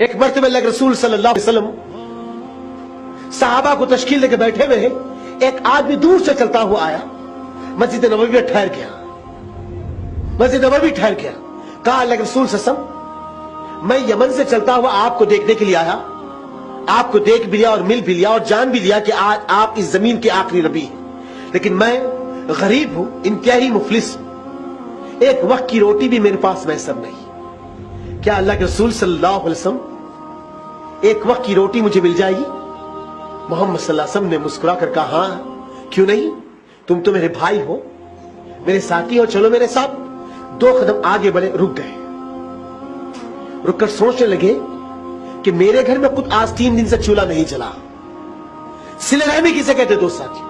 ایک مرتبہ اللہ کے رسول صلی اللہ علیہ وسلم صحابہ کو تشکیل دے کے بیٹھے ہوئے ہیں، ایک آدمی دور سے چلتا ہوا آیا، مسجد نبوی میں ٹھہر گیا، مسجد نبوی ٹھہر گیا، کہا اللہ کے رسول صلی اللہ علیہ وسلم میں یمن سے چلتا ہوا آپ کو دیکھنے کے لیے آیا، آپ کو دیکھ بھی لیا اور مل بھی لیا اور جان بھی لیا کہ آج آپ اس زمین کے آخری نبی ہیں، لیکن میں غریب ہوں، انتہائی مفلس ہوں، ایک وقت کی روٹی بھی میرے پاس میسر نہیں، کیا اللہ کے رسول صلی اللہ علیہ وسلم ایک وقت کی روٹی مجھے مل جائے گی؟ محمد صلی اللہ علیہ وسلم نے مسکرا کر کہا ہاں کیوں نہیں، تم تو میرے بھائی ہو، میرے ساتھی ہو، چلو میرے ساتھ۔ 2 قدم آگے بڑھے، رک گئے، رک کر سوچنے لگے کہ میرے گھر میں خود آج 3 دن سے چولہا نہیں جلا۔ صلہ رحمی کسے کہتے دوست ساتھی؟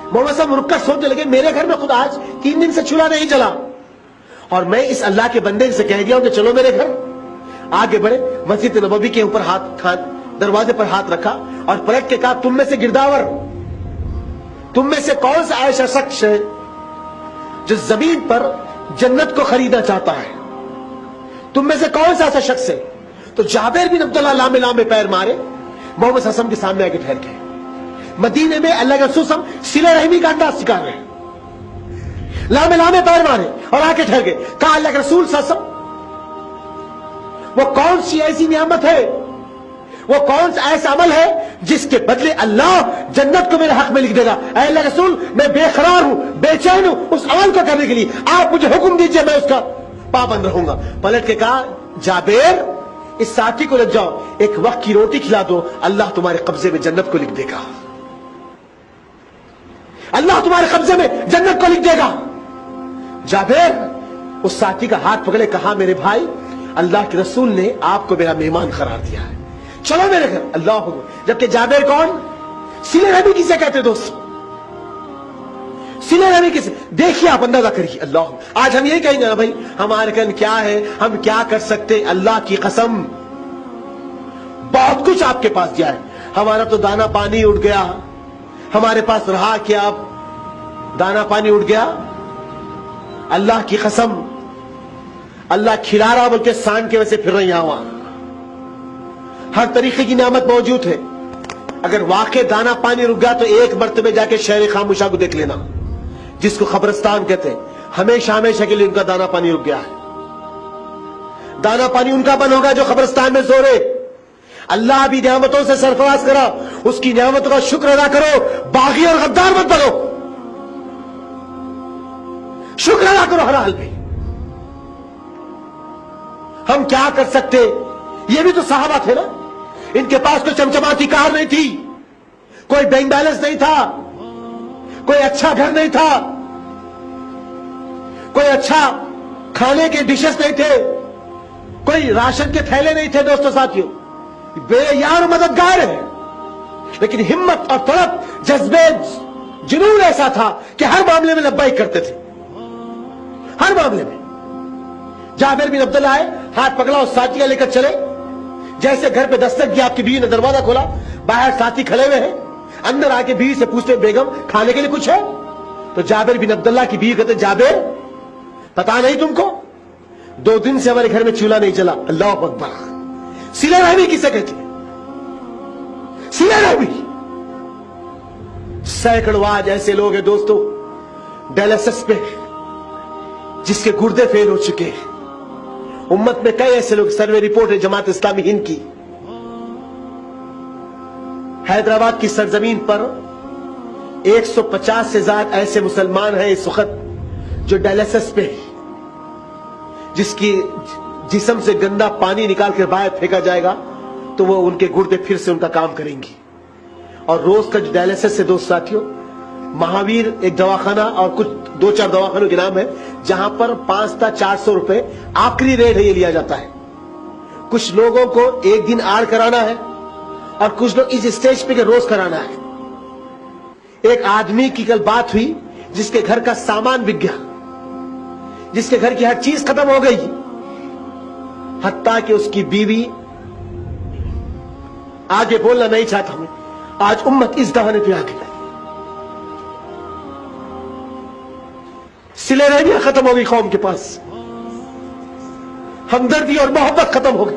محمد صاحب رک کر سوچنے لگے میرے گھر میں خود آج 3 دن سے چولہا نہیں جلا، اور میں اس اللہ کے بندے سے کہہ دیا ہوں کہ چلو میرے گھر۔ آگے بڑھے، مسجد نبوی کے اوپر دروازے پر ہاتھ رکھا اور پلٹ کے کہا تم میں سے گرداور، تم میں سے کون سا ایسا شخص ہے جو زمین پر جنت کو خریدنا چاہتا ہے؟ تم میں سے کون سا ایسا شخص ہے؟ تو جابر بن عبداللہ لامے لامے پیر مارے، محمد صلی اللہ علیہ وسلم کے سامنے آگے ٹھہر گئے۔ مدینے میں اللہ کے رسول صلی اللہ علیہ وسلم صلہ رحمی کا انداز سکھا رہے ہیں، لامے لامے پیر مارے اور آگے ٹھہر گئے، کہا اللہ کے رسول صلی اللہ علیہ وسلم وہ کون سی ایسی نعمت ہے، وہ کون سا ایسا عمل ہے جس کے بدلے اللہ جنت کو میرے حق میں لکھ دے گا؟ اے اللہ رسول میں بے قرار ہوں، بے چین ہوں اس عمل کو کرنے کے لیے، آپ مجھے حکم دیجئے، میں اس کا پابند رہوں گا۔ پلٹ کے کہا جابر اس ساتھی کو لگ جاؤ، ایک وقت کی روٹی کھلا دو، اللہ تمہارے قبضے میں جنت کو لکھ دے گا، اللہ تمہارے قبضے میں جنت کو لکھ دے گا۔ جابر اس ساتھی کا ہاتھ پکڑے، کہا میرے بھائی اللہ کے رسول نے آپ کو میرا مہمان قرار دیا ہے، چلو میرے گھر۔ اللہ اکبر۔ جبکہ جابر کون؟ صلہ رحمی کسے کہتے دوست؟ صلہ رحمی کسے؟ دیکھیے آپ اندازہ کریے۔ اللہ آج ہم یہی کہیں گے نا بھائی ہمارے کن کیا ہے، ہم کیا کر سکتے؟ اللہ کی قسم بہت کچھ آپ کے پاس دیا ہے، ہمارا تو دانا پانی اٹھ گیا، ہمارے پاس رہا کیا؟ اب دانا پانی اٹھ گیا، اللہ کی قسم اللہ کھلا رہا بلکہ سان کے ویسے پھر رہی ہیں وہاں، ہر طریقے کی نعمت موجود ہے۔ اگر واقع دانا پانی رک گیا تو ایک مرتبہ جا کے شہر خاموشہ کو دیکھ لینا، جس کو قبرستان کہتے ہیں، ہمیشہ ہمیشہ کے لیے ان کا دانا پانی رک گیا ہے۔ دانا پانی ان کا بند ہوگا جو قبرستان میں سو رہے۔ اللہ بھی نعمتوں سے سرفراز کرا، اس کی نعمتوں کا شکر ادا کرو، باغی اور غدار مت بنو، شکر ادا کرو ہر حال میں۔ ہم کیا کر سکتے؟ یہ بھی تو صحابہ تھے نا، ان کے پاس کوئی چمچماتی کار نہیں تھی، کوئی بینک بیلنس نہیں تھا، کوئی اچھا گھر نہیں تھا، کوئی اچھا کھانے کے ڈشز نہیں تھے، کوئی راشن کے تھیلے نہیں تھے۔ دوستو ساتھیوں، بے یار و مددگار ہے، لیکن ہمت اور طلب، جذبے، جنون ایسا تھا کہ ہر معاملے میں لبیک کرتے تھے، ہر معاملے میں۔ جابر بن عبداللہ آئے، ہاتھ پکڑا اور ساتھی کا لے کر چلے، جیسے گھر پہ دستک دیا آپ کی بیوی نے دروازہ کھولا، باہر ساتھی کھڑے ہوئے ہیں، اندر آ کے بیوی سے پوچھتے بیگم کھانے کے لیے کچھ ہے؟ تو جابر بن عبداللہ کی بیوی کہتے جابر پتا نہیں تم کو 2 دن سے ہمارے گھر میں چولہا نہیں چلا۔ اللہ اکبر۔ صلہ رحمی کسے کہتے ہیں؟ صلہ رحمی۔ سینکڑوں آج ایسے لوگ ہیں دوستو ڈائلسس پہ جس کے گردے فیل ہو چکے ہیں، امت میں کئی ایسے لوگ، سروے رپورٹ ہے جماعت اسلامی ہند کی، حیدرآباد کی سرزمین پر 150 سے زائد ایسے مسلمان ہیں اس وقت جو ڈائلسس پہ، جس کی جسم سے گندا پانی نکال کر باہر پھینکا جائے گا تو وہ ان کے گردے پھر سے ان کا کام کریں گی۔ اور روز کا جو ڈائلسس ہے دوست ساتھیوں، مہاویر ایک دواخانہ اور کچھ 2-4 دواخانوں کے نام ہے جہاں پر 500-400 روپے آخری ریٹ ہے یہ لیا جاتا ہے۔ کچھ لوگوں کو ایک دن آڑ کرانا ہے اور کچھ لوگ اس اسٹیج پہ کہ روز کرانا ہے۔ ایک آدمی کی کل بات ہوئی جس کے گھر کا سامان بک گیا، جس کے گھر کی ہر چیز ختم ہو گئی، حتیٰ کہ اس کی بیوی آگے بولنا نہیں چاہتا ہوں، آج امت اس دہانے پہ آ گئی، صلہ رحمی ختم ہو گئی قوم کے پاس، ہمدردی اور محبت ختم ہو گئی۔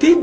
3